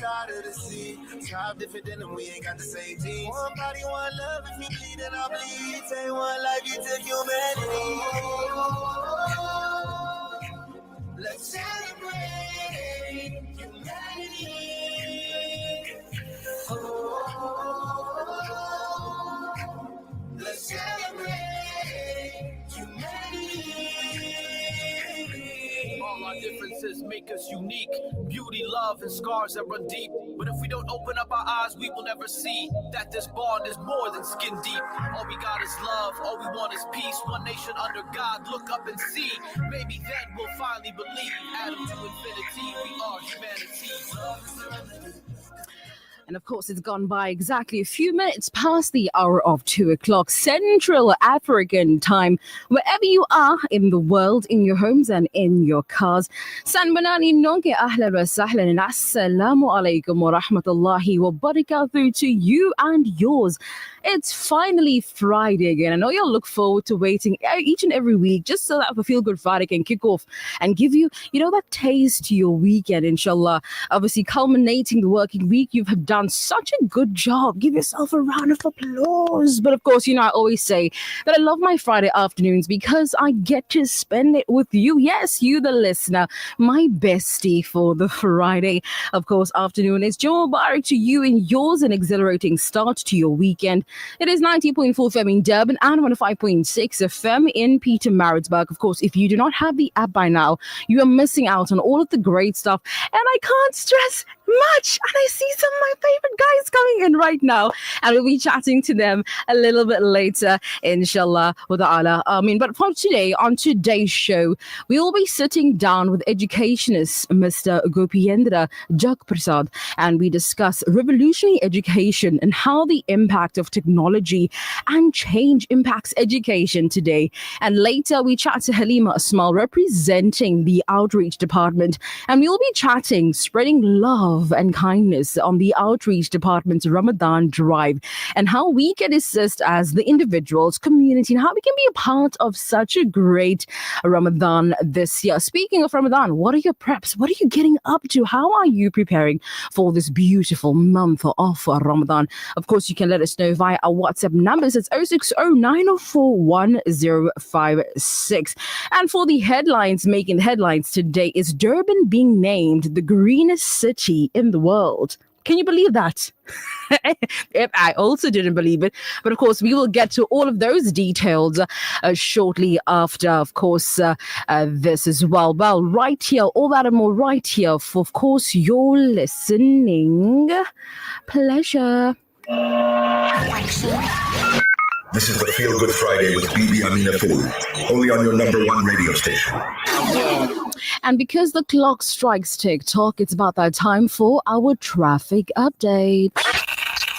side of the sea. Tribe different than them, we ain't got the same genes. One body, one love, if you bleed, then I'll bleed. Say one life, you took humanity. Let's celebrate humanity. Let's celebrate humanity. All our differences make us unique. Beauty, love, and scars that run deep. But if we don't open up our eyes, we will never see that this bond is more than skin deep. All we got is love, all we want is peace. One nation under God, look up and see. Maybe then we'll finally believe. Adam to infinity, we are humanity. And of course, it's gone by exactly a few minutes past the hour of 2 o'clock Central African time. Wherever you are in the world, in your homes and in your cars. Sanbanani nonke ahlan wa sahlan and assalamu alaikum wa rahmatullahi wa barakatuh to you and yours. It's finally Friday again. I know you'll look forward to waiting each and every week just so that the Feel Good Friday can kick off and give you, that taste to your weekend, inshallah. Obviously, culminating the working week, you've done such a good job. Give yourself a round of applause. But of course, I always say that I love my Friday afternoons because I get to spend it with you. Yes, you, the listener, my bestie for the Friday, of course, afternoon. It's Joe Mubarak to you and yours, an exhilarating start to your weekend. It is 90.4 FM in Durban and 105.6 FM in Pietermaritzburg. Of course, if you do not have the app by now, you are missing out on all of the great stuff. And I can't stress much. And I see some of my favorite guys coming in right now. And we'll be chatting to them a little bit later, inshallah. But for today, on today's show, we will be sitting down with educationist Mr. Gopiyendra Jagprasad. And we discuss revolutionary education and how the impact of technology and change impacts education today. And later we chat to Halima Asmal representing the outreach department, and we'll be chatting, spreading love and kindness on the outreach department's Ramadan drive and how we can assist as the individuals, community, and how we can be a part of such a great Ramadan this year. Speaking of Ramadan, what are your preps? What are you getting up to? How are you preparing for this beautiful month of Ramadan? Of course, you can let us know via our WhatsApp numbers. It's 060-904-1056. And for the headlines, making the headlines today is Durban being named the greenest city in the world. Can you believe that? I also didn't believe it. But of course, we will get to all of those details shortly after, of course, this as well. Well, right here, all that and more right here for, of course, your listening pleasure. This is the Feel Good Friday with Bibi Amira Feely, only on your number one radio station. And because the clock strikes TikTok, it's about that time for our traffic update.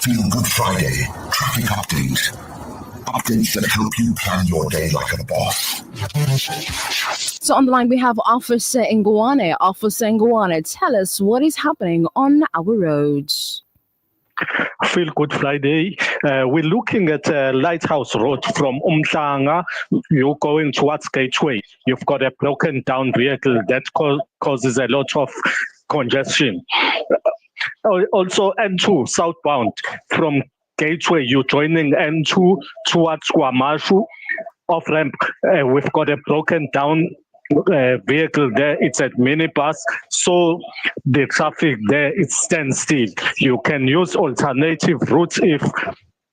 Feel Good Friday, traffic update. Updates that help you plan your day like a boss. So on the line, we have Officer Ngwane. Officer Ngwane, tell us what is happening on our roads. Feel Good Friday. We're looking at Lighthouse Road from Umhlanga. You're going towards Gateway. You've got a broken down vehicle that causes a lot of congestion. Also, N2 southbound from Gateway. You're joining N2 towards Kwamashu. Off ramp, we've got a broken down vehicle there. It's a minibus, so the traffic there it stands still. You can use alternative routes if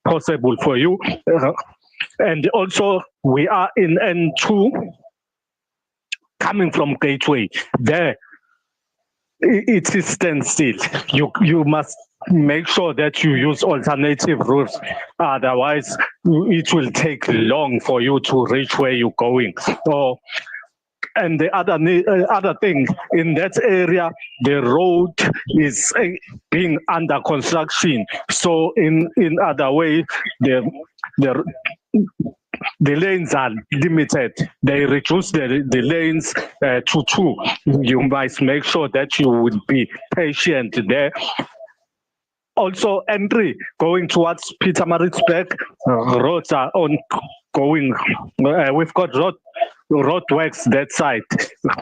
possible for you. And also we are in N2 coming from Gateway. There it is standstill. You must make sure that you use alternative routes, otherwise it will take long for you to reach where you're going. So, and the other thing, in that area, the road is being under construction. So in other way, the lanes are limited. They reduce the lanes to 2. You must make sure that you will be patient there. Also, entry going towards Pietermaritzburg, roads are ongoing. We've got road roadworks that side.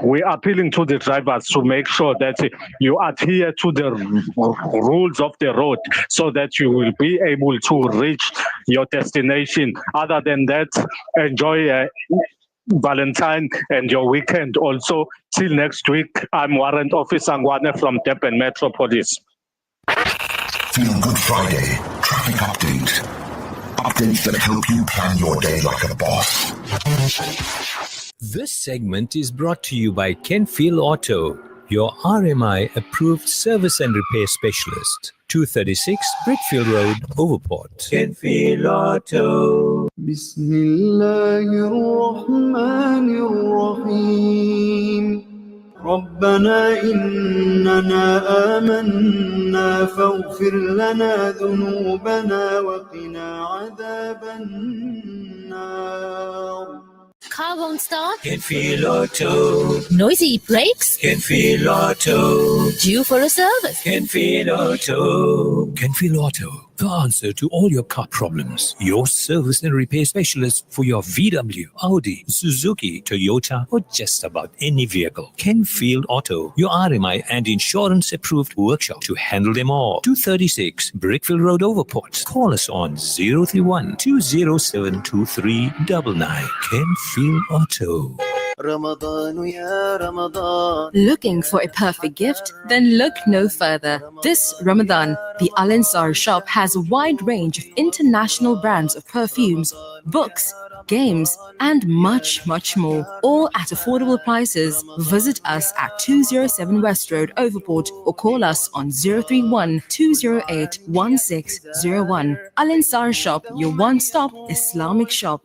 We're appealing to the drivers to make sure that you adhere to the rules of the road so that you will be able to reach your destination. Other than that, enjoy Valentine and your weekend also. Till next week, I'm Warrant Officer Ngwane from Durban Metropolis. Feel Good Friday. Traffic update. Updates that help you plan your day like a boss. This segment is brought to you by Kenfield Auto, your RMI approved service and repair specialist. 236 Brickfield Road, Overport. Kenfield Auto. Bismillahirrahmanirrahim. ربنا إننا آمنا فاغفر لنا ذنوبنا وقنا عذاب النار. Car won't start? Kenfield Auto. Noisy brakes? Kenfield Auto. Due for a service? Kenfield Auto. Kenfield Auto, the answer to all your car problems. Your service and repair specialist for your VW, Audi, Suzuki, Toyota, or just about any vehicle. Kenfield Auto, your RMI and insurance approved workshop to handle them all. 236 Brickfield Road, Overport. Call us on 031 207 2399. Kenfield Auto. Looking for a perfect gift? Then look no further. This Ramadan, the Al Ansar shop has a wide range of international brands of perfumes, books, games, and much, much more, all at affordable prices. Visit us at 207 West Road, Overport, or call us on 031 208 1601. Al Ansar shop, your one-stop Islamic shop.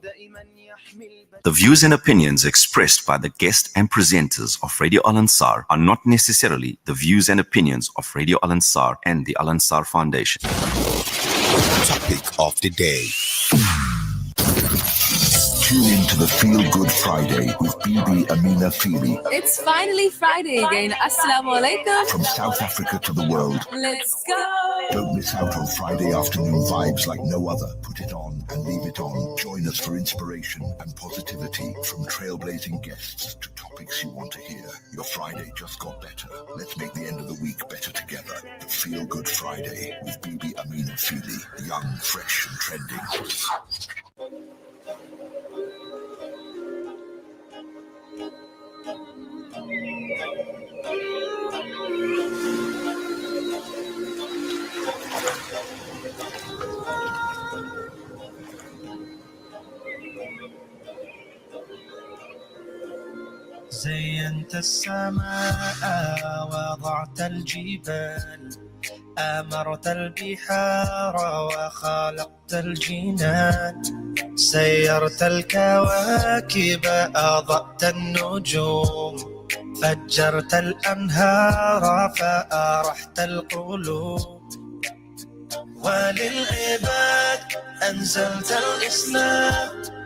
The views and opinions expressed by the guest and presenters of Radio Al Ansar are not necessarily the views and opinions of Radio Al Ansar and the Al Ansar Foundation. Topic of the day. Tune in to the Feel Good Friday with Bibi Amira Feely. It's finally Friday again. Assalamu alaikum. From South Africa to the world. Let's go. Don't miss out on Friday afternoon vibes like no other. Put it on and leave it on. Join us for inspiration and positivity from trailblazing guests to topics you want to hear. Your Friday just got better. Let's make the end of the week better together. The Feel Good Friday with Bibi Amira Feely. Young, fresh and trending. زينت السماء وضعت الجبال أمرت البحار وخلقت الجنان سيرت الكواكب أضأت النجوم فجرت الأنهار فأرحت القلوب وللعباد أنزلت الإسلام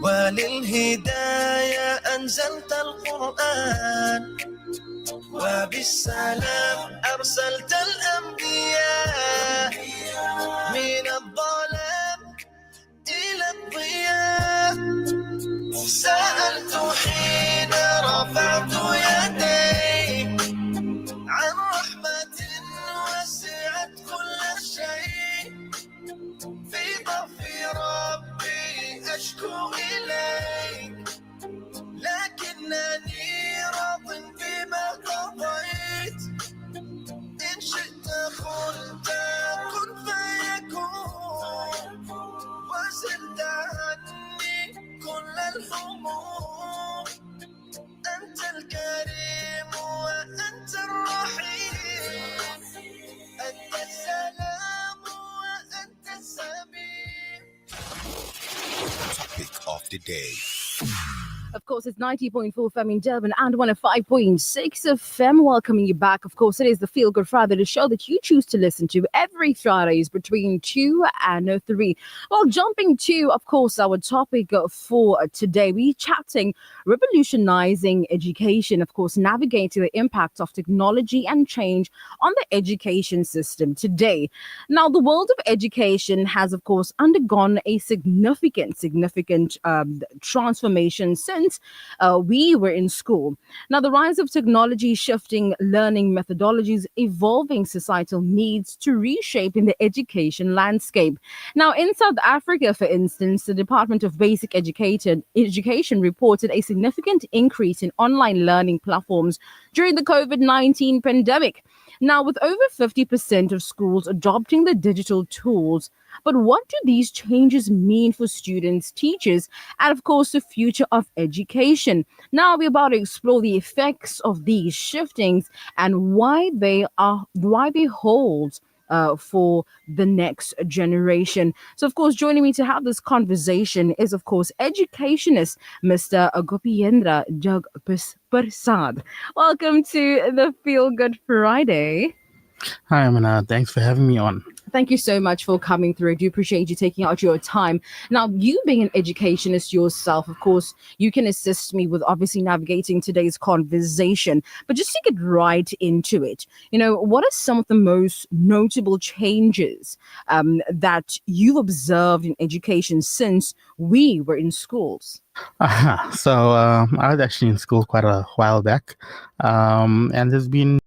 وللهداية أنزلت القرآن وبالسلام أرسلت الأنبياء من الظلام إلى الضياء سألت حين رفعت يدي عن رحمة وسعت كل شيء في ضعف ربي أشكو إليك لكنني راض بما قضيت إن شئت قلت كن فيكون وزلت عني كل الهموم أنت الكريم وأنت الرحيم أنت السلام وأنت السميع. Topic of the day. Of course, it's 90.4 FM in Durban and 105.6 FM. Welcoming you back. Of course, it is the Feel Good Friday, the show that you choose to listen to every Fridays between 2 and 3. Well, jumping to, of course, our topic for today, we're chatting revolutionizing education, of course, navigating the impact of technology and change on the education system today. Now, the world of education has, of course, undergone a significant transformation since we were in school. Now, the rise of technology, shifting learning methodologies, evolving societal needs to reshaping the education landscape. Now, in South Africa, for instance, the Department of Basic Education reported a significant increase in online learning platforms during the COVID-19 pandemic. Now, with over 50% of schools adopting the digital tools, but what do these changes mean for students, teachers, and of course the future of education? Now we're about to explore the effects of these shiftings and why they hold for the next generation. So, of course, joining me to have this conversation is, of course, educationist Mr. Gopiyendra Jagprasad. Welcome to the Feel Good Friday. Hi, Amina. Thanks for having me on. Thank you so much for coming through. I do appreciate you taking out your time. Now, you being an educationist yourself, of course, you can assist me with obviously navigating today's conversation. But just to get right into it, what are some of the most notable changes that you've observed in education since we were in schools? So I was actually in school quite a while back, and there's been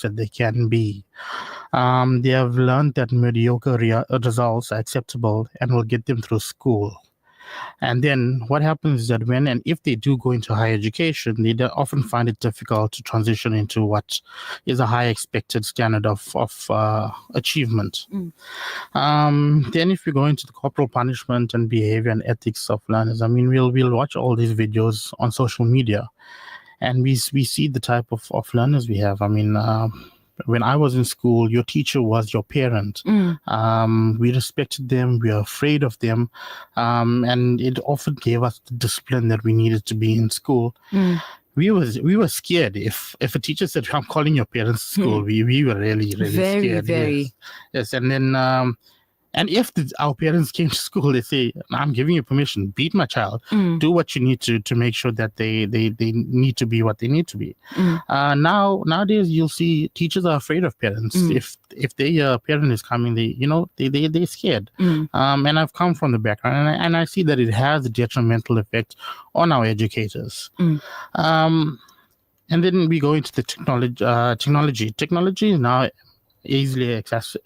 that they can be. They have learned that mediocre results are acceptable and will get them through school. And then what happens is that when and if they do go into higher education, they often find it difficult to transition into what is a high expected standard of achievement. Then if we go into the corporal punishment and behavior and ethics of learners, I mean, we'll watch all these videos on social media, and we see the type of learners we have. I mean, when I was in school, your teacher was your parent. We respected them, we were afraid of them, and it often gave us the discipline that we needed to be in school. We were scared if a teacher said, "I'm calling your parents to school." We were really scared. Very. Yes. And then and if our parents came to school, they say, "I'm giving you permission, beat my child, do what you need to make sure that they need to be what they need to be." Nowadays, you'll see teachers are afraid of parents. If their parent is coming, they're scared. And I've come from the background, and I see that it has a detrimental effect on our educators. And then we go into the technology. Technology is now easily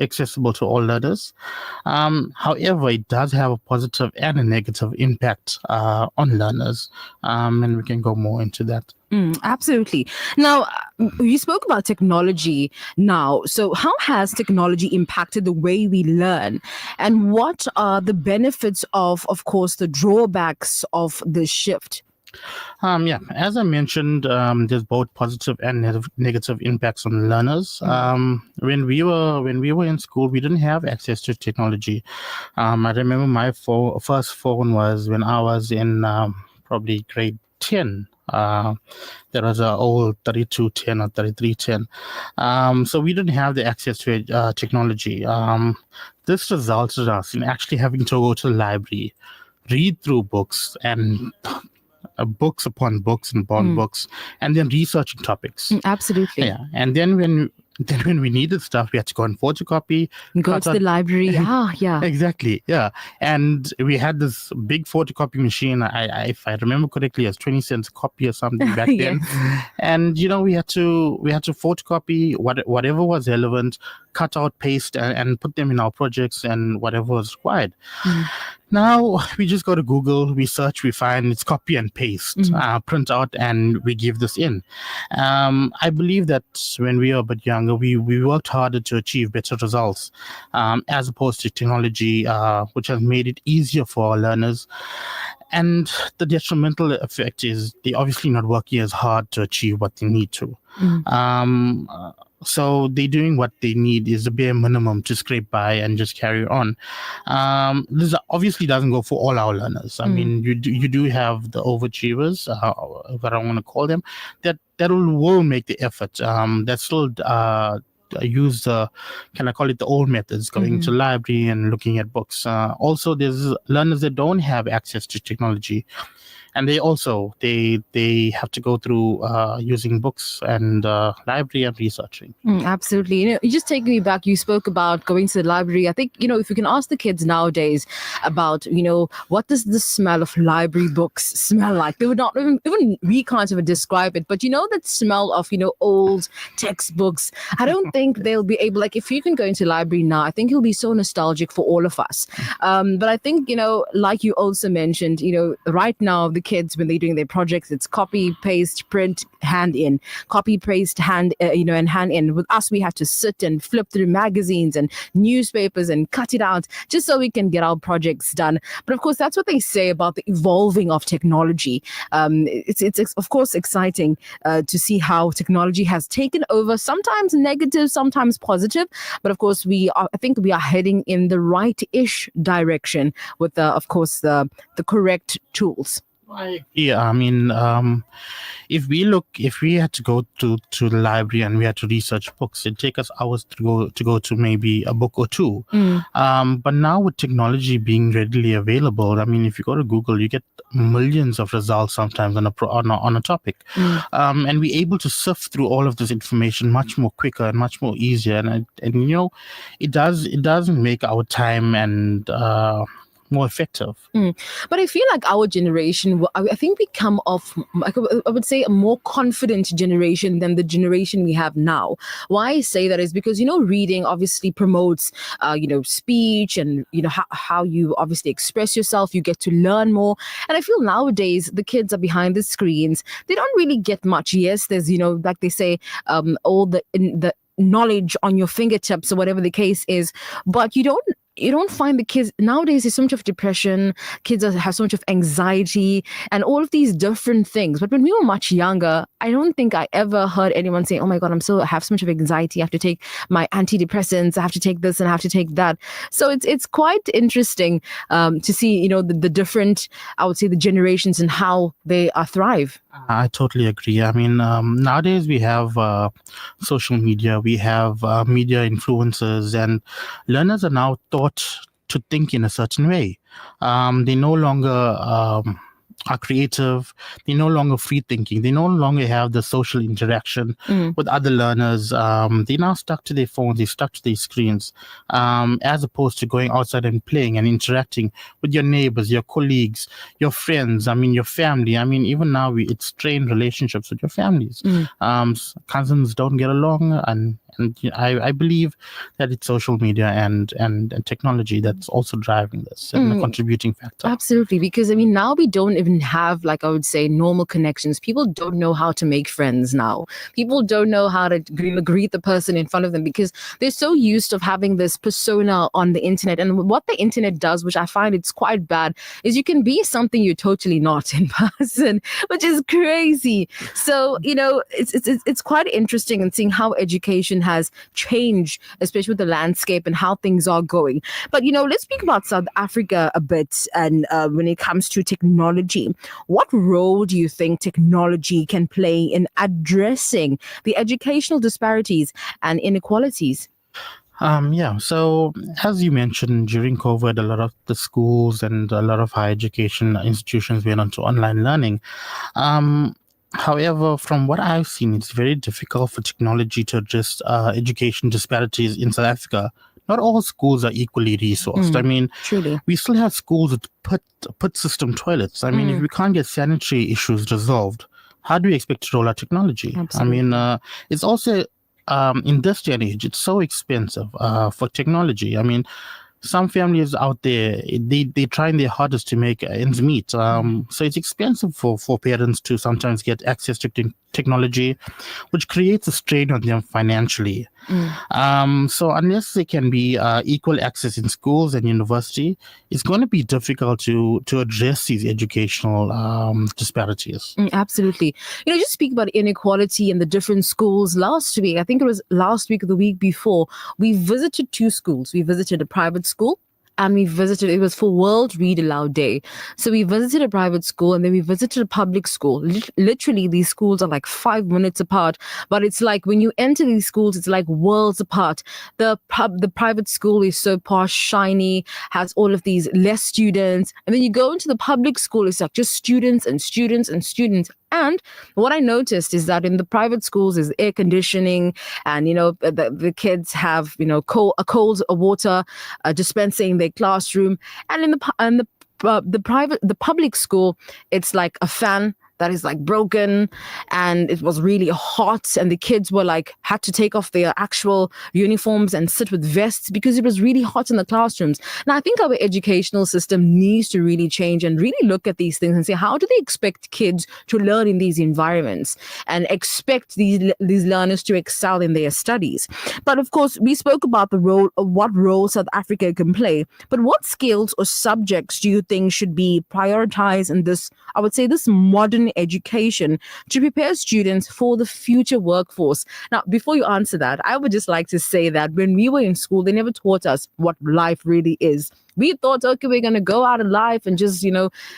accessible to all learners. However, it does have a positive and a negative impact on learners, and we can go more into that. Absolutely. Now, you spoke about technology now. So how has technology impacted the way we learn? And what are the benefits of course, the drawbacks of this shift? As I mentioned, there's both positive and negative impacts on learners. When we were in school, we didn't have access to technology. I remember my first phone was when I was in probably grade 10. There was an old 3210 or 3310. So we didn't have the access to technology. This resulted in us in actually having to go to the library, read through books and books upon books and upon books, and then researching topics. Absolutely. Yeah. And then when we needed stuff, we had to go and photocopy. Go to the library. Yeah. Exactly. Yeah. And we had this big photocopy machine. If I remember correctly, it was 20 cents a copy or something back then. And we had to photocopy whatever was relevant, cut out, paste, and put them in our projects and whatever was required. Now we just go to Google, we search, we find it's copy and paste, print out, and we give this in. I believe that when we were a bit younger, we worked harder to achieve better results, as opposed to technology, which has made it easier for our learners. And the detrimental effect is they're obviously not working as hard to achieve what they need to. So they're doing what they need is the bare minimum to scrape by and just carry on. This obviously doesn't go for all our learners. I mean, you do have the overachievers, what I want to call them, that will make the effort. That still use can I call it the old methods, going to library and looking at books. Also, there's learners that don't have access to technology, and they have to go through using books and library and researching. Absolutely. You just take me back. You spoke about going to the library. I think, if you can ask the kids nowadays about, what does the smell of library books smell like? They would not even we can't even describe it. But that smell of, old textbooks. I don't think they'll be able, like, if you can go into library now, I think it'll be so nostalgic for all of us. But I think, like you also mentioned, right now, the kids, when they're doing their projects, it's copy, paste, print, hand in, copy, paste, hand, and hand in. With us, we have to sit and flip through magazines and newspapers and cut it out just so we can get our projects done. But of course, that's what they say about the evolving of technology. It's of course exciting to see how technology has taken over, sometimes negative, sometimes positive. But of course, I think we are heading in the right-ish direction with, of course, the correct tools. Yeah, I mean, if we had to go to the library and we had to research books, it'd take us hours to go to maybe a book or two. But now with technology being readily available, I mean, if you go to Google, you get millions of results sometimes on a topic, and we're able to sift through all of this information much more quicker and much more easier, and it does make our time and more effective. But I feel like our generation, I think we come off, I would say, a more confident generation than the generation we have now. Why I say that is because, reading obviously promotes, speech and, how you obviously express yourself. You get to learn more. And I feel nowadays the kids are behind the screens. They don't really get much. Yes, there's, like they say, all the knowledge on your fingertips or whatever the case is, but you don't find the kids nowadays. There's so much of depression. Kids have so much of anxiety and all of these different things. But when we were much younger, I don't think I ever heard anyone say, "Oh my God, I have so much of anxiety. I have to take my antidepressants. I have to take this and I have to take that." So it's quite interesting to see, the different, I would say, the generations and how they thrive. I totally agree. I mean, nowadays we have social media, we have media influencers, and learners are now taught to think in a certain way. They no longer are creative. They're no longer free thinking. They no longer have the social interaction with other learners. They're now stuck to their phones. They're stuck to their screens, as opposed to going outside and playing and interacting with your neighbors, your colleagues, your friends. I mean, your family. I mean, even now it's strained relationships with your families. Cousins don't get along, and I believe that it's social media and technology that's also driving this and a contributing factor. Absolutely, because I mean, now we don't even have, like, I would say, normal connections. People don't know how to make friends now. People don't know how to greet the person in front of them because they're so used to having this persona on the internet. And what the internet does, which I find it's quite bad, is you can be something you're totally not in person, which is crazy. So, it's quite interesting in seeing how education has changed, especially with the landscape and how things are going. But, let's speak about South Africa a bit. And when it comes to technology, what role do you think technology can play in addressing the educational disparities and inequalities? So as you mentioned, during COVID, a lot of the schools and a lot of higher education institutions went onto online learning. However, from what I've seen, it's very difficult for technology to address education disparities in South Africa. Not all schools are equally resourced. I mean, truly, we still have schools with put system toilets. I mean, if we can't get sanitary issues resolved, how do we expect to roll out technology? Absolutely. I mean, it's also in this day and age, it's so expensive for technology. I mean, some families out there, they trying their hardest to make ends meet. So it's expensive for parents to sometimes get access to technology, which creates a strain on them financially. So unless there can be equal access in schools and university, it's going to be difficult to address these educational disparities. Absolutely. Just speak about inequality in the different schools. Last week, I think it was last week or the week before, we visited two schools. We visited a private school and it was for World Read Aloud Day. So we visited a private school and then we visited a public school. Literally, these schools are like 5 minutes apart, but it's like when you enter these schools, it's like worlds apart. The private school is so posh, shiny, has all of these less students. And then you go into the public school, it's like just students and students and students. And what I noticed is that in the private schools is air conditioning, and the kids have cold water dispensing in their classroom, and in the public school, it's like a fan that is like broken, and it was really hot, and the kids were like had to take off their actual uniforms and sit with vests because it was really hot in the classrooms. Now I think our educational system needs to really change and really look at these things and say, how do they expect kids to learn in these environments and expect these learners to excel in their studies? But of course, we spoke about what role South Africa can play, but what skills or subjects do you think should be prioritized in this, I would say, this modern education to prepare students for the future workforce? Now, before you answer that, I would just like to say that when we were in school, they never taught us what life really is. We thought, okay, we're going to go out of life and just,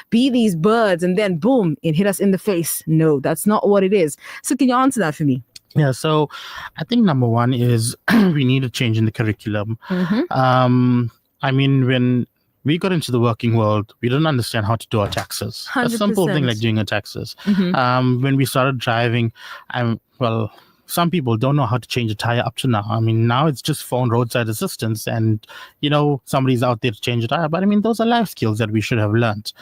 be these birds, and then boom, it hit us in the face. No, that's not what it is. So can you answer that for me? Yeah, so I think number one is we need a change in the curriculum. When we got into the working world, we didn't understand how to do our taxes. 100%. A simple thing like doing your taxes. When we started driving, some people don't know how to change a tire up to now. Now it's just phone roadside assistance and, somebody's out there to change a tire. But those are life skills that we should have learned.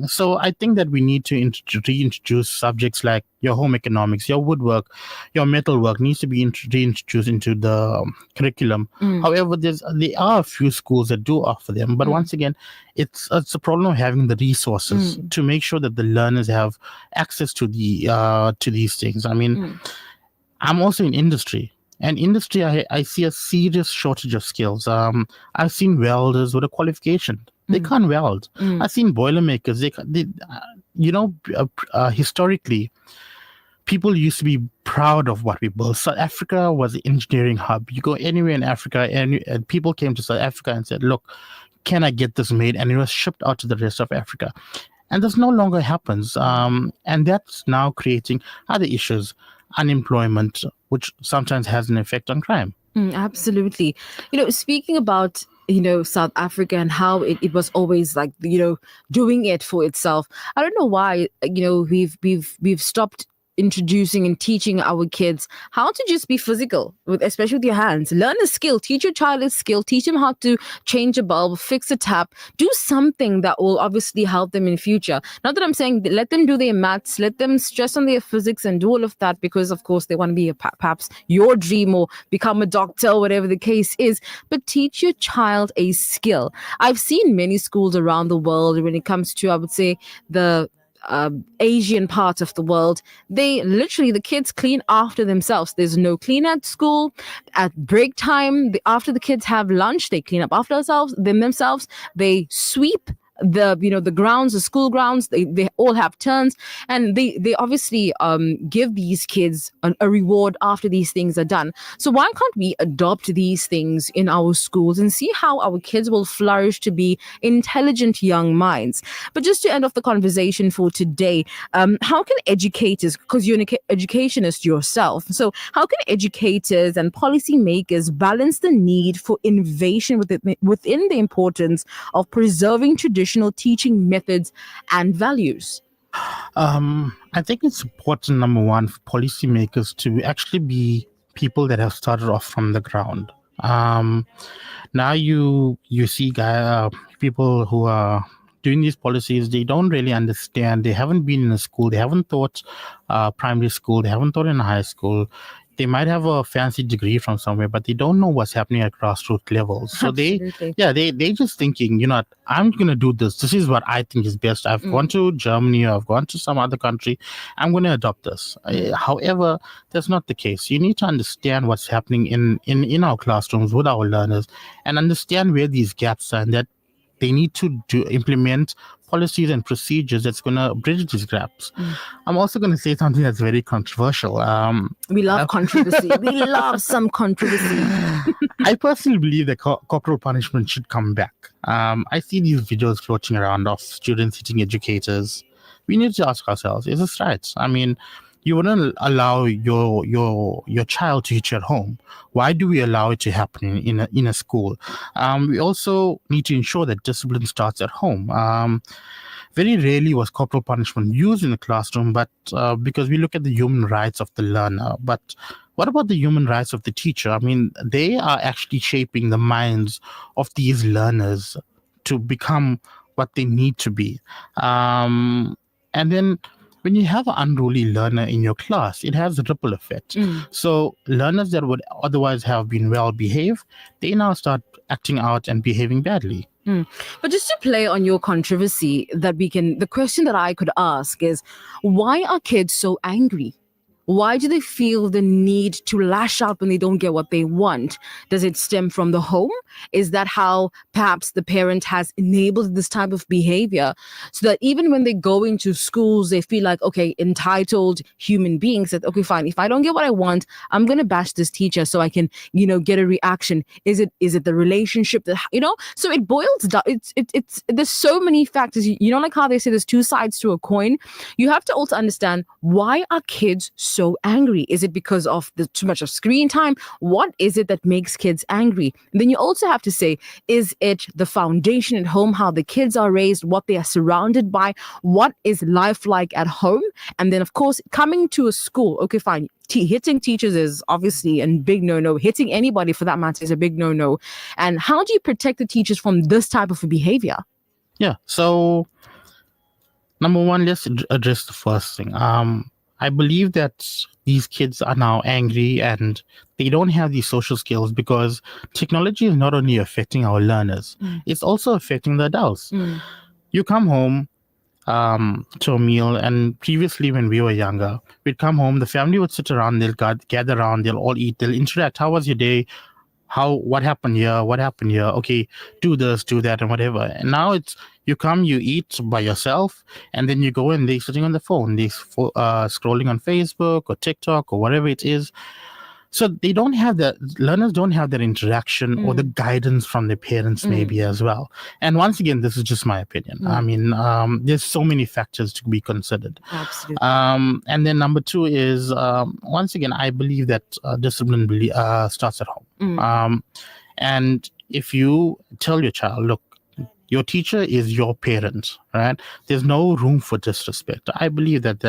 So I think that we need to reintroduce subjects like your home economics, your woodwork, your metalwork needs to be reintroduced into the curriculum. However, there are a few schools that do offer them. But once again, it's a problem of having the resources to make sure that the learners have access to these things. I'm also in industry. And industry, I see a serious shortage of skills. I've seen welders with a qualification. They can't weld. I've seen boilermakers. Historically, people used to be proud of what we built. South Africa was the engineering hub. You go anywhere in Africa, and people came to South Africa and said, look, can I get this made? And it was shipped out to the rest of Africa. And this no longer happens. And that's now creating other issues. Unemployment, which sometimes has an effect on crime. Absolutely. Speaking about South Africa and how it was always like doing it for itself. I don't know why we've stopped introducing and teaching our kids how to just be physical, especially with your hands. Learn a skill, teach your child a skill, teach them how to change a bulb, fix a tap, do something that will obviously help them in future. Not that I'm saying let them do their maths, let them stress on their physics and do all of that because of course they want to be perhaps your dream or become a doctor or whatever the case is, but teach your child a skill. I've seen many schools around the world when it comes to, I would say, the Asian part of the world, the kids clean after themselves. There's no clean at school. At break time, after the kids have lunch, they clean up after themselves. They sweep the grounds, the school grounds. They all have turns, and they obviously give these kids a reward after these things are done. So why can't we adopt these things in our schools and see how our kids will flourish to be intelligent young minds? But just to end off the conversation for today, how can educators, because you're an educationist yourself, so how can educators and policymakers balance the need for innovation within the importance of preserving traditional teaching methods and values? I think it's important, number one, for policymakers to actually be people that have started off from the ground. Now you see people who are doing these policies, they don't really understand. They haven't been in a school. They haven't taught primary school. They haven't taught in high school. they might have a fancy degree from somewhere, but they don't know what's happening at grassroots levels. So Absolutely. they're just thinking, you know, I'm going to do this. This is what I think is best. I've gone to Germany or I've gone to some other country. I'm going to adopt this. However, that's not the case. You need to understand what's happening in our classrooms with our learners and understand where these gaps are, and that they need to implement policies and procedures that's going to bridge these gaps. I'm also going to say something that's very controversial. We love controversy. We love some controversy. I personally believe that corporal punishment should come back. I see these videos floating around of students hitting educators. We need to ask ourselves, is this right? I mean, you wouldn't allow your child to hit you at home. Why do we allow it to happen in a school? We also need to ensure that discipline starts at home. Very rarely was corporal punishment used in the classroom, but because we look at the human rights of the learner. But what about the human rights of the teacher? I mean, they are actually shaping the minds of these learners to become what they need to be. And then when you have an unruly learner in your class, it has a ripple effect. So learners that would otherwise have been well behaved, they now start acting out and behaving badly. But just to play on your controversy, the question that I could ask is, why are kids so angry? Why do they feel the need to lash out when they don't get what they want? Does it stem from the home? Is that how perhaps the parent has enabled this type of behavior so that even when they go into schools, they feel like, okay, entitled human beings that, okay, fine, if I don't get what I want, I'm going to bash this teacher so I can, get a reaction. Is it the relationship that, so it boils down. It's there's so many factors, like how they say there's two sides to a coin. You have to also understand, why are kids so angry? Is it because of the too much of screen time? What is it that makes kids angry? And then you also have to say, is it the foundation at home, how the kids are raised, what they are surrounded by, what is life like at home? And then, of course, coming to a school, okay, fine. Hitting teachers is obviously a big no-no. Hitting anybody for that matter is a big no-no. And how do you protect the teachers from this type of behavior? Yeah. So, number one, let's address the first thing. I believe that these kids are now angry and they don't have these social skills because technology is not only affecting our learners, it's also affecting the adults. You come home to a meal, and previously when we were younger, we'd come home, the family would sit around, they'll gather around, they'll all eat, they'll interact. How was your day? What happened here? Okay, do this, do that, and whatever. And now it's, you come, you eat by yourself, and then you go and they're sitting on the phone, they're scrolling on Facebook or TikTok or whatever it is. So they don't have that, learners don't have that interaction or the guidance from their parents maybe as well. And once again, this is just my opinion. I mean, there's so many factors to be considered. Absolutely. And then number two is, once again, I believe that discipline starts at home. And if you tell your child, look, your teacher is your parent, right? There's no room for disrespect. I believe that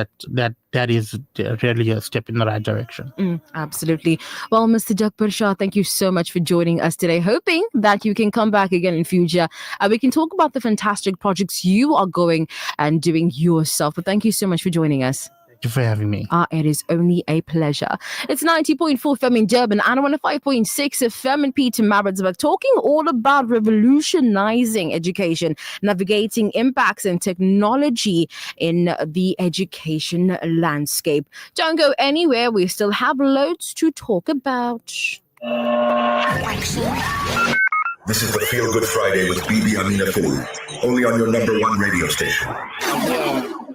is really a step in the right direction. Absolutely. Well, Mr. Jakbar Shah, thank you so much for joining us today. Hoping that you can come back again in future. We can talk about the fantastic projects you are going and doing yourself. But thank you so much for joining us. Thank you for having me. It is only a pleasure. It's 90.4 FM in Durban and 105.6 FM in Pietermaritzburg, talking all about revolutionizing education, navigating impacts and technology in the education landscape. Don't go anywhere. We still have loads to talk about. This is the Feel Good Friday with Bibi Amira Feely, only on your number one radio station.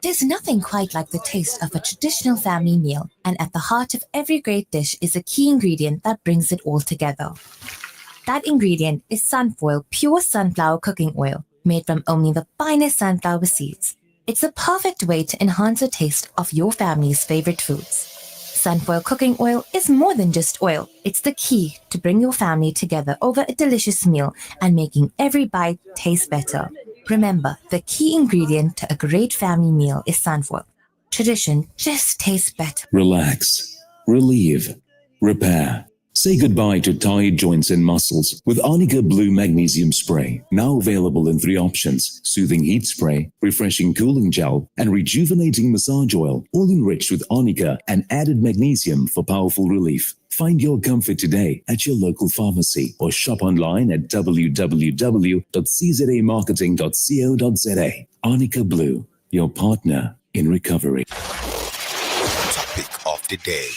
There's nothing quite like the taste of a traditional family meal, and at the heart of every great dish is a key ingredient that brings it all together. That ingredient is Sunfoil pure sunflower cooking oil, made from only the finest sunflower seeds. It's a perfect way to enhance the taste of your family's favorite foods. Sunfoil cooking oil is more than just oil. It's the key to bring your family together over a delicious meal and making every bite taste better. Remember, the key ingredient to a great family meal is sunfoil. Tradition just tastes better. Relax, relieve, repair. Say goodbye to tired joints and muscles with Arnica Blue Magnesium Spray. Now available in 3 options: soothing heat spray, refreshing cooling gel, and rejuvenating massage oil, all enriched with Arnica and added magnesium for powerful relief. Find your comfort today at your local pharmacy or shop online at www.czmarketing.co.za. Arnica Blue, your partner in recovery. Topic of the day.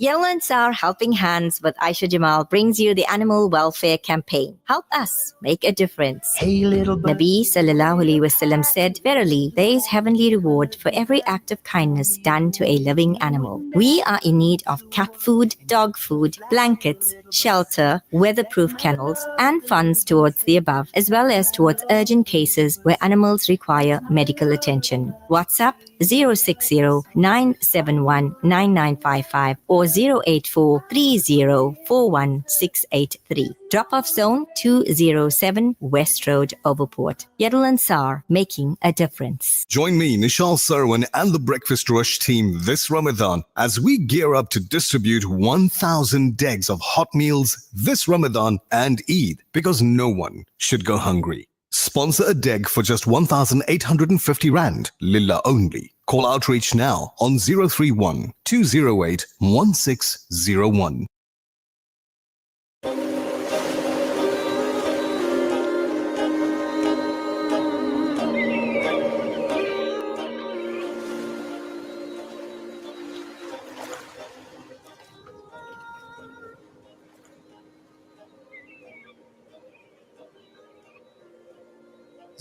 Yellow and Sour Helping Hands with Aisha Jamal brings you the Animal Welfare Campaign. Help us make a difference. Hey little Nabi Sallallahu Alaihi Wasallam said, "Verily, there is heavenly reward for every act of kindness done to a living animal." We are in need of cat food, dog food, blankets, shelter, weatherproof kennels, and funds towards the above, as well as towards urgent cases where animals require medical attention. WhatsApp 060-971-9955 or 084-3041-683. Drop-off zone 207 West Road, Overport. Yedl and Sar, making a difference. Join me, Nishal Sarwan, and the Breakfast Rush team this Ramadan as we gear up to distribute 1,000 degs of hot meals this Ramadan and Eid, because no one should go hungry. Sponsor a deg for just 1,850 Rand, Lilla only. Call Outreach now on 031 208 1601.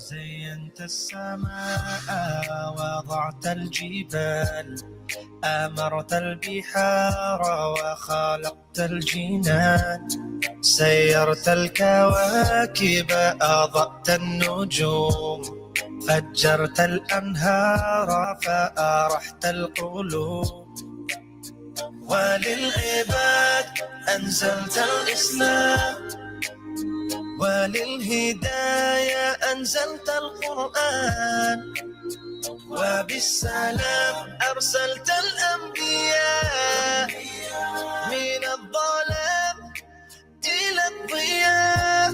زينت السماء وضعت الجبال أمرت البحار وخلقت الجنان سيرت الكواكب أضأت النجوم فجرت الأنهار فأرحت القلوب وللعباد أنزلت الإسلام وللهداية أنزلت القرآن وبالسلام أرسلت الأنبياء من الظلام إلى الضياء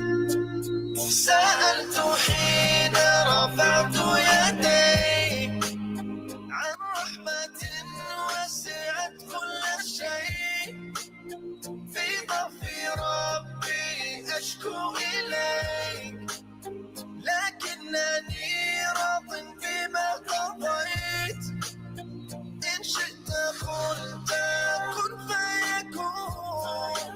سألت حين رفعت يدي عن رحمة وسعت كل شيء في ضعف ربي أشكو إليك لكنني راض بما قضيت إن شئت قلت كن فيكون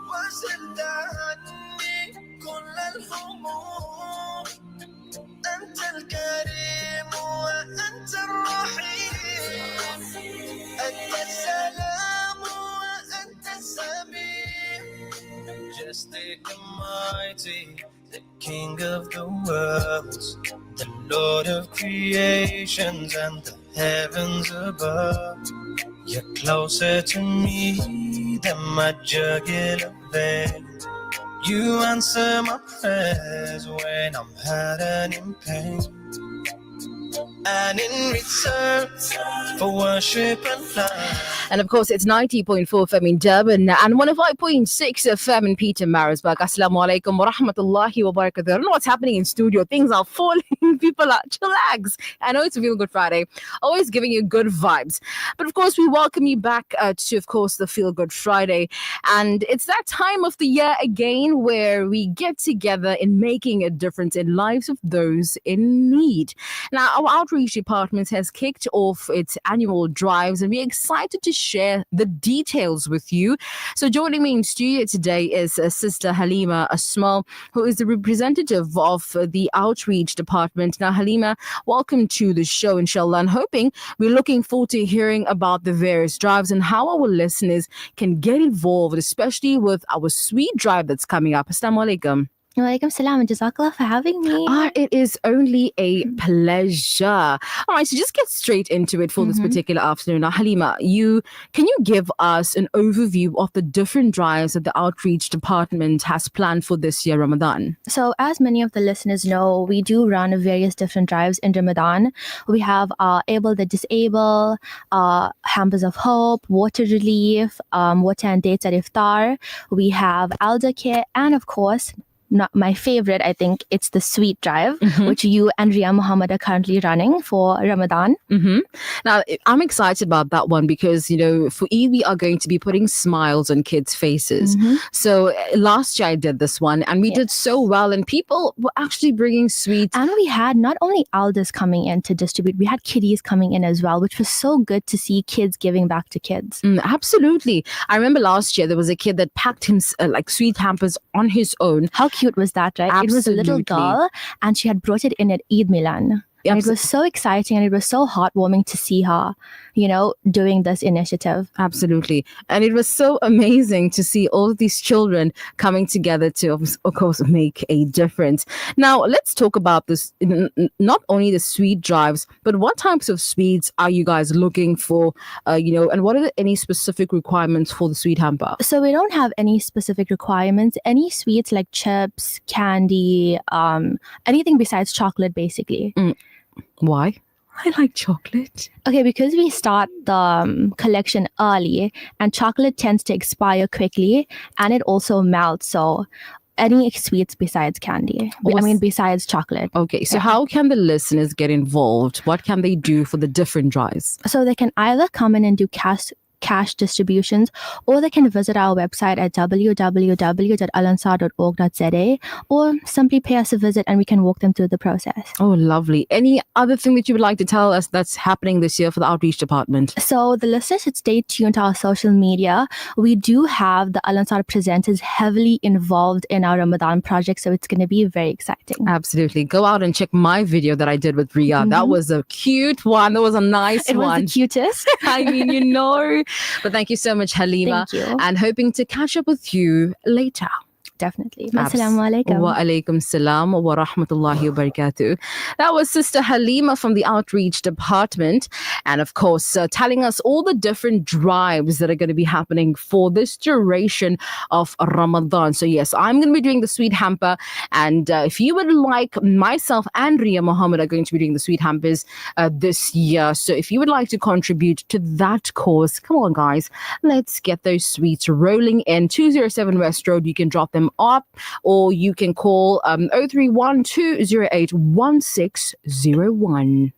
وزلت عني كل الهموم أنت الكريم وأنت الرحيم أنت السلام وأنت السميع majestic and mighty, the King of the worlds, the Lord of creations and the heavens above. You're closer to me than my jugular vein. You answer my prayers when I'm hurt and in pain. And in return for worship and love. And of course, it's 90.4 FM in Durban and 105.6 FM in Peter Marisburg. Assalamu alaikum wa rahmatullahi wa barakatuh. I don't know what's happening in studio. Things are falling. People are chillax. I know it's a Feel Good Friday. Always giving you good vibes. But of course, we welcome you back to, of course, the Feel Good Friday. And it's that time of the year again where we get together in making a difference in lives of those in need. Now, our outreach department has kicked off its annual drives and we're excited to share the details with you. So joining me in studio today is Sister Halima Asmal, who is the representative of the outreach department. Now, Halima, welcome to the show, inshallah, and we're looking forward to hearing about the various drives and how our listeners can get involved, especially with our sweet drive that's coming up. Assalamu alaikum. Walaikum salam and jazakallah for having me. It is only a pleasure. All right, so just get straight into it for this particular afternoon. Now, Halima, can you give us an overview of the different drives that the outreach department has planned for this year, Ramadan? So, as many of the listeners know, we do run various different drives in Ramadan. We have Able the Disabled, Hampers of Hope, Water Relief, Water and Dates at Iftar. We have Elder Care, and of course, not my favorite, I think it's the Sweet Drive, which you and Ria Muhammad are currently running for Ramadan. Now, I'm excited about that one because, for Eid, we are going to be putting smiles on kids' faces. So last year I did this one and we did so well and people were actually bringing sweets. And we had not only elders coming in to distribute, we had kiddies coming in as well, which was so good to see kids giving back to kids. Absolutely. I remember last year there was a kid that packed him sweet hampers on his own. How cute was that, right? Absolutely. It was a little girl and she had brought it in at Eid Milan. And it was so exciting and it was so heartwarming to see her, doing this initiative. Absolutely. And it was so amazing to see all of these children coming together to, of course, make a difference. Now, let's talk about this, not only the sweet drives, but what types of sweets are you guys looking for, and what are any specific requirements for the sweet hamper? So we don't have any specific requirements. Any sweets like chips, candy, anything besides chocolate, basically. Why? I like chocolate. Okay, because we start the collection early and chocolate tends to expire quickly and it also melts. So any sweets besides candy. Besides chocolate. Okay, so how can the listeners get involved? What can they do for the different drives? So they can either come in and do cash distributions, or they can visit our website at www.alansar.org.za or simply pay us a visit and we can walk them through the process. Oh, lovely. Any other thing that you would like to tell us that's happening this year for the outreach department? So the listeners should stay tuned to our social media. We do have the Alansar presenters heavily involved in our Ramadan project, so it's going to be very exciting. Absolutely. Go out and check my video that I did with Ria. That was a cute one. That was a nice one. It was the cutest. I mean, But thank you so much, Halima. Thank you. And hoping to catch up with you later. Definitely. Assalamu alaikum. Wa alaikum salam wa rahmatullahi wa barakatuh. That was Sister Halima from the Outreach Department. And of course, telling us all the different drives that are going to be happening for this duration of Ramadan. So yes, I'm going to be doing the sweet hamper. And if you would like, myself and Ria Muhammad are going to be doing the sweet hampers this year. So if you would like to contribute to that cause, come on guys, let's get those sweets rolling in. 207 West Road, you can drop them up, or you can call 031 208 1601.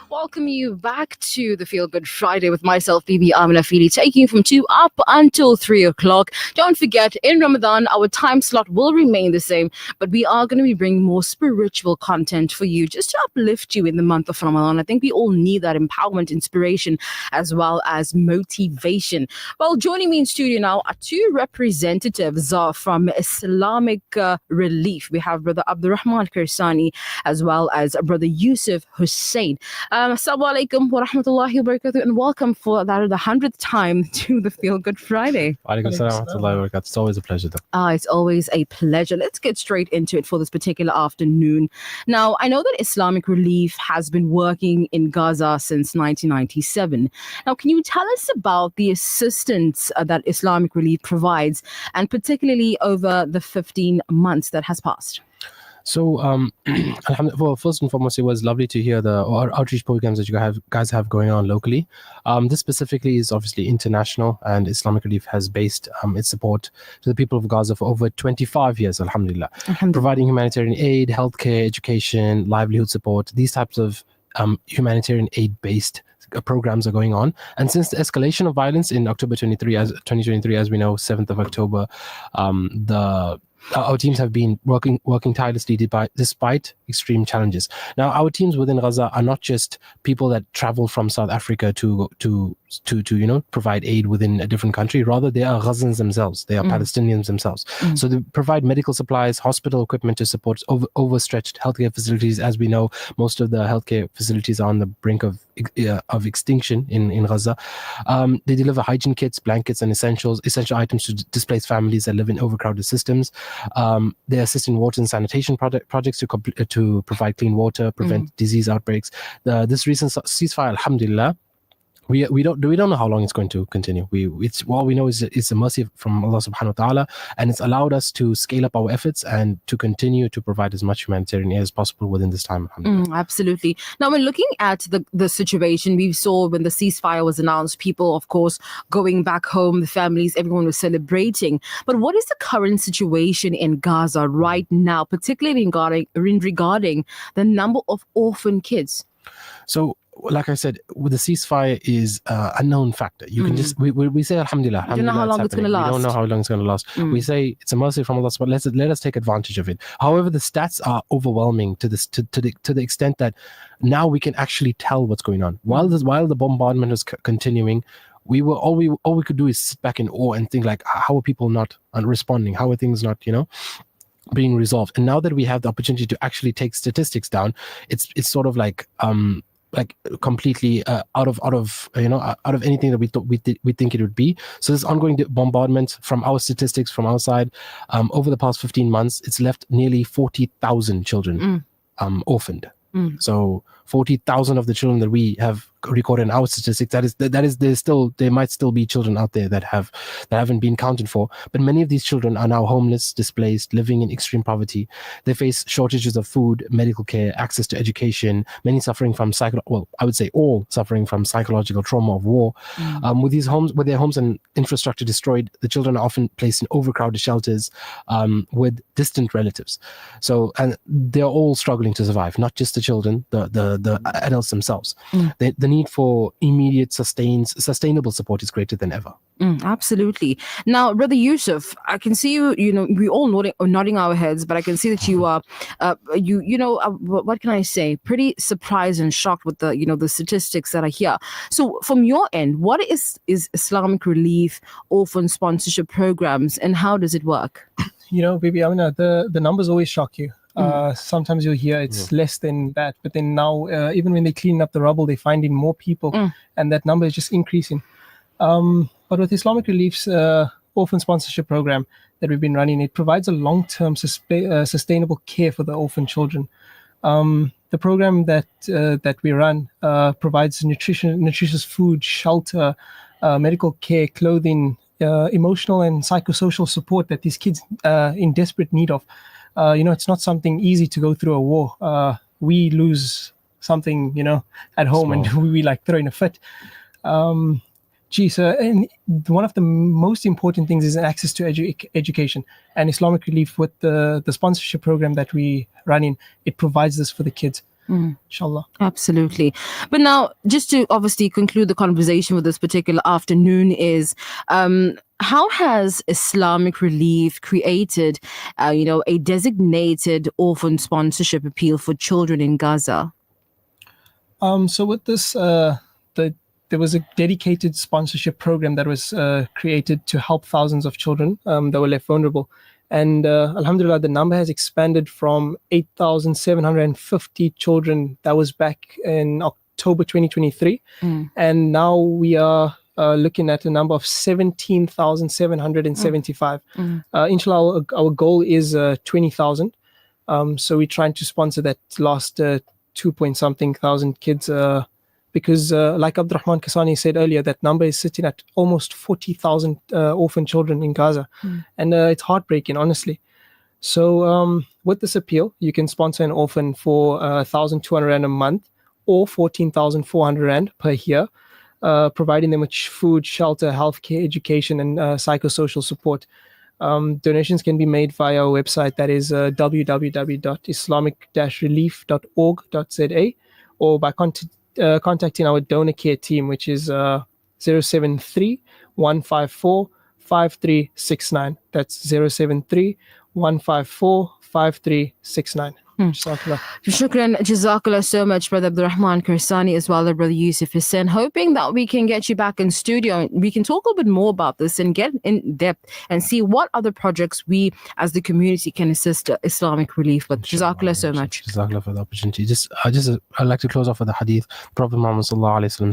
Welcome you back to the Feel Good Friday with myself, Bibi Amira Feely, taking you from 2 up until 3 o'clock. Don't forget, in Ramadan, our time slot will remain the same, but we are going to be bringing more spiritual content for you, just to uplift you in the month of Ramadan. I think we all need that empowerment, inspiration, as well as motivation. Well, joining me in studio now are two representatives from Islamic Relief. We have Brother Abdurrahman Kirsani, as well as Brother Yusuf Hussain. Assalamu alaikum wa rahmatullahi wa barakatuh, and welcome for the 100th time to the Feel Good Friday. Alaikum salam wa rahmatullahi wa barakatuh. It's always a pleasure, though. It's always a pleasure. Let's get straight into it for this particular afternoon. Now, I know that Islamic Relief has been working in Gaza since 1997. Now, can you tell us about the assistance that Islamic Relief provides, and particularly over the 15 months that has passed? So, well, first and foremost, it was lovely to hear the outreach programs that you guys have going on locally. This specifically is obviously international, and Islamic Relief has based its support to the people of Gaza for over 25 years, alhamdulillah. Providing humanitarian aid, healthcare, education, livelihood support, these types of humanitarian aid-based programs are going on. And since the escalation of violence in October 2023, as we know, 7th of October, our teams have been working tirelessly despite extreme challenges. Now, our teams within Gaza are not just people that travel from South Africa to provide aid within a different country. Rather, they are Gazans themselves. They are Palestinians themselves. So they provide medical supplies, hospital equipment to support overstretched healthcare facilities. As we know, most of the healthcare facilities are on the brink of extinction in Gaza. They deliver hygiene kits, blankets, and essential items to displaced families that live in overcrowded systems. They assist in water and sanitation projects to provide clean water, prevent disease outbreaks. This recent ceasefire, alhamdulillah, we don't know how long it's going to continue. All we know is it's a mercy from Allah subhanahu wa ta'ala, and it's allowed us to scale up our efforts and to continue to provide as much humanitarian aid as possible within this time. Absolutely. Now, when looking at the situation, we saw when the ceasefire was announced, people, of course, going back home, the families, everyone was celebrating. But what is the current situation in Gaza right now, particularly regarding the number of orphan kids? So, like I said, with the ceasefire is a known factor. You can just we say alhamdulillah. We don't know how long it's going to last. We don't know how long it's going to last. We say it's a mercy from Allah, but let us take advantage of it. However, the stats are overwhelming to the extent that now we can actually tell what's going on. While the bombardment was continuing, all we could do is sit back in awe and think like, how are people not responding? How are things not being resolved? And now that we have the opportunity to actually take statistics down, it's sort of like completely out of anything that we think it would be. So this ongoing bombardment, from our statistics from our side, over the past 15 months, it's left nearly 40,000 children orphaned. So 40,000 of the children that we have recorded in our statistics, there might still be children out there that haven't been counted for, but many of these children are now homeless, displaced, living in extreme poverty. They face shortages of food, medical care, access to education, many suffering from all suffering from psychological trauma of war. With their homes and infrastructure destroyed, the children are often placed in overcrowded shelters with distant relatives. So, and they're all struggling to survive, not just the children, the adults themselves. The need for immediate sustainable support is greater than ever. Absolutely. Now, Brother Yusuf, I can see you, we all nodding our heads, but I can see that you are, what can I say? Pretty surprised and shocked with the statistics that are here. So from your end, what is Islamic Relief orphan sponsorship programs, and how does it work? Bibi Amina, the numbers always shock you. Sometimes you'll hear it's less than that, but then now, even when they clean up the rubble, they find in more people, and that number is just increasing. But with Islamic Relief's orphan sponsorship program that we've been running, it provides a long-term sustainable care for the orphan children. The program that we run provides nutritious food, shelter, medical care, clothing, emotional and psychosocial support that these kids are in desperate need of. It's not something easy to go through a war. We lose something, at home, and we like throwing a fit. And one of the most important things is access to education. And Islamic Relief, with the sponsorship program that we run in, it provides this for the kids. Inshallah. Absolutely. But now, just to obviously conclude the conversation with this particular afternoon is, how has Islamic Relief created, a designated orphan sponsorship appeal for children in Gaza? So with this, there was a dedicated sponsorship program that was created to help thousands of children that were left vulnerable. And alhamdulillah, the number has expanded from 8,750 children that was back in October 2023, and now we are looking at a number of 17,775. Inshallah, our goal is 20,000. So we're trying to sponsor that last 2-point-something thousand kids, because like Abdurrahman Kasani said earlier, that number is sitting at almost 40,000 orphan children in Gaza. And it's heartbreaking, honestly. So with this appeal, you can sponsor an orphan for 1,200 Rand a month or 14,400 Rand per year, providing them with food, shelter, healthcare, education, and psychosocial support. Donations can be made via our website, that is www.islamic-relief.org.za, or by contacting our donor care team, which is 073 154 5369. That's 073 154 5369. Shukran, Jazakallah so much, Brother Abdurrahman Karsani, as well as Brother Yusuf Hussain. Hoping that we can get you back in studio. We can talk a little bit more about this and get in depth and see what other projects we as the community can assist Islamic Relief with. Jazakallah so much. Jazakallah for the opportunity. I'd like to close off with a hadith. Prophet Muhammad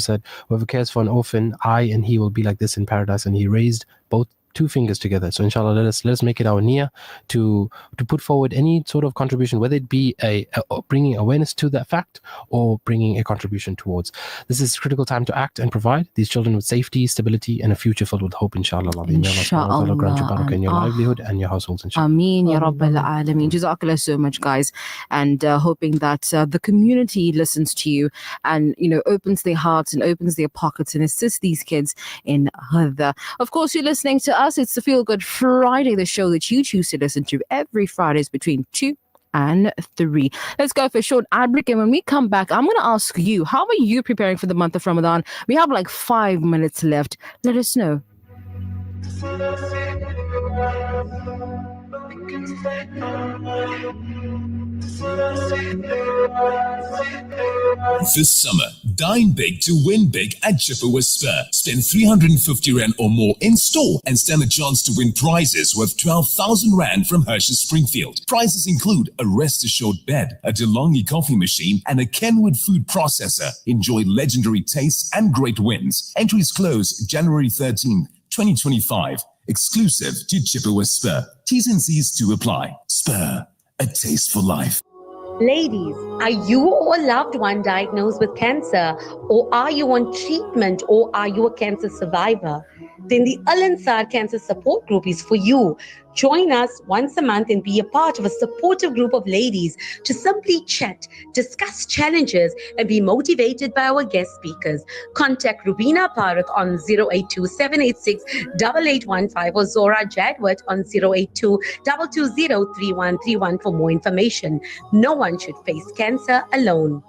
said, whoever cares for an orphan, I and he will be like this in paradise. And he raised both two fingers together. So inshallah, let us make it our niyyah to put forward any sort of contribution, whether it be a bringing awareness to that fact or bringing a contribution towards. This is a critical time to act and provide these children with safety, stability, and a future filled with hope, inshallah. Inshallah. Grant you barakah in your livelihood and your households, inshallah. Ameen, Ya Rabbil Alameen. Jazakallah so much, guys. And hoping that the community listens to you and, opens their hearts and opens their pockets and assists these kids in Hadha. Of course, you're listening to us. It's the Feel Good Friday, the show that you choose to listen to every Fridays between 2 and 3. Let's go for a short ad break, and when we come back, I'm going to ask you, how are you preparing for the month of Ramadan? We have like 5 minutes left. Let us know. This summer, dine big to win big at Chippewa Spur. Spend 350 Rand or more in store and stand a chance to win prizes worth 12,000 Rand from Hershey Springfield. Prizes include a Rest Assured bed, a DeLonghi coffee machine, and a Kenwood food processor. Enjoy legendary tastes and great wins. Entries close January 13th, 2025. Exclusive to Chippewa Spur. T's and C's to apply. Spur, a taste for life. Ladies, are you or a loved one diagnosed with cancer, or are you on treatment, or are you a cancer survivor? Then the Al Ansar Cancer Support Group is for you. Join us once a month and be a part of a supportive group of ladies to simply chat, discuss challenges, and be motivated by our guest speakers. Contact Rubina Parakh on 082-786-8815 or Zora Jadwat on 082-220-3131 for more information. No one should face cancer alone.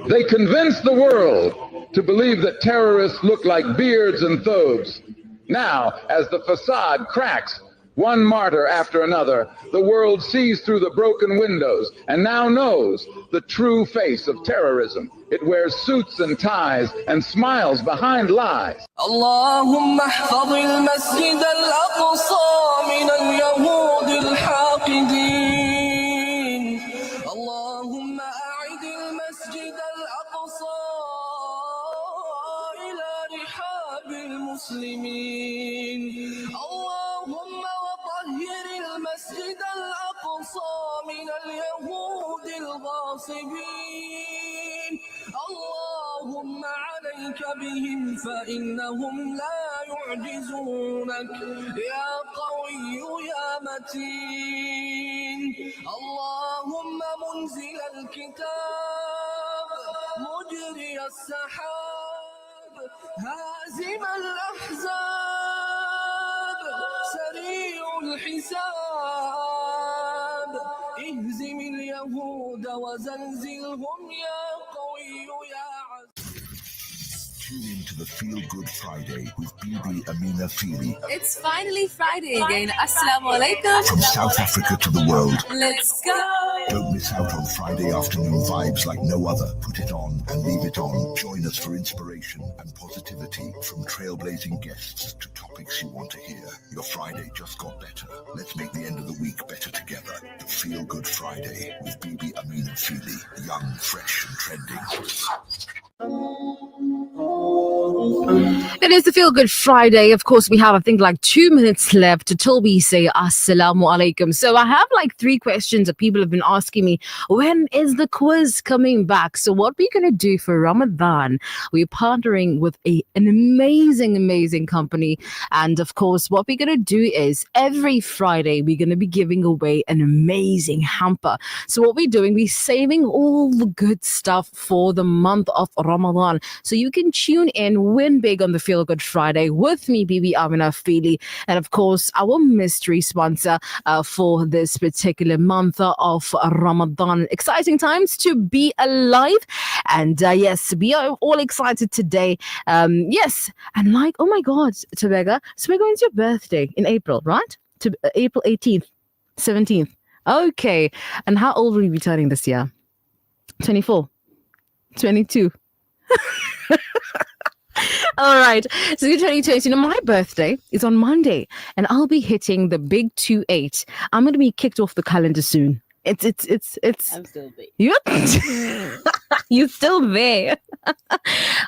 They convinced the world to believe that terrorists look like beards and thobes. Now, as the facade cracks, one martyr after another, the world sees through the broken windows and now knows the true face of terrorism. It wears suits and ties and smiles behind lies. Allahumma ihfadh al-masjid al-aqsa min al-yahud al-haqidin. Allahumma a'id al-masjid al-aqsa ila rihab al-muslimin. Allahumma وطهر المسجد الأقصى من اليهود الغاصبين. اللهم عليك بهم فإنهم لا يعجزونك يا قوي يا متين. اللهم منزل الكتاب مجري السحاب هازم الأحزاب سريع الحساب اهزم اليهود وزلزلهم يا قوي يا عزيز. Tune in to the Feel Good Friday with Bibi Amira Feely. It's finally Friday again. Assalamu alaikum. From South Africa to the world. Let's go. Don't miss out on Friday afternoon vibes like no other. Put it on and leave it on. Join us for inspiration and positivity from trailblazing guests to topics you want to hear. Your Friday just got better. Let's make the end of the week better together. The Feel Good Friday with Bibi Amira Feely. Young, fresh and trending. That is the Feel Good Friday. Of course, we have, I think, like 2 minutes left till we say Assalamu Alaikum. So I have like 3 questions that people have been asking me. When is the quiz coming back? So what we're going to do for Ramadan, we're partnering with an amazing company. And of course, what we're going to do is every Friday, we're going to be giving away an amazing hamper. So what we're doing, we're saving all the good stuff for the month of Ramadan. So you can tune in, win big on the Feel Good Friday with me, Bibi Amira Feely, and of course our mystery sponsor for this particular month of Ramadan. Exciting times to be alive, and yes, we are all excited today. Yes, and like, oh my God, Tabega, so we're going to your birthday in April, right? To April 18th, 17th. Okay, and how old will you be turning this year? 24, 22. All right. So you're 22. You know, my birthday is on Monday, and I'll be hitting the big 28. I'm going to be kicked off the calendar soon. It's. I'm still there. You're still there.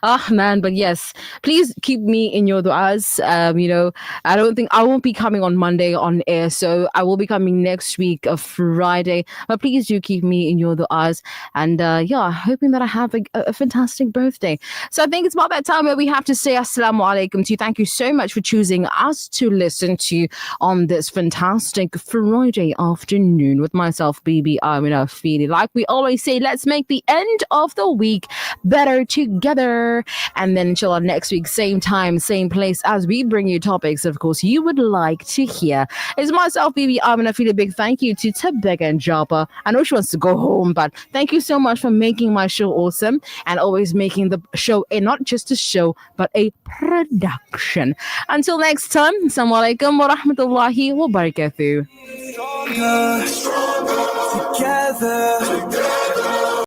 Oh man, but yes, please keep me in your du'as. You know, I don't think I won't be coming on Monday on air, so I will be coming next week of Friday. But please do keep me in your du'as, and yeah, hoping that I have a fantastic birthday. So I think it's about that time where we have to say Assalamu Alaikum to you. Thank you so much for choosing us to listen to on this fantastic Friday afternoon with myself, Bibi Amira Feely. Like we always say, let's make the end of the week better together. And then inshallah next week, same time, same place, as we bring you topics, of course, you would like to hear. It's myself, Bibi Amina Feely. Big thank you to Tabega and Japa. I know she wants to go home, but thank you so much for making my show awesome and always making the show not just a show, but a production. Until next time, assalamu alaikum wa rahmatullahi wa barakatuh. Stronger together.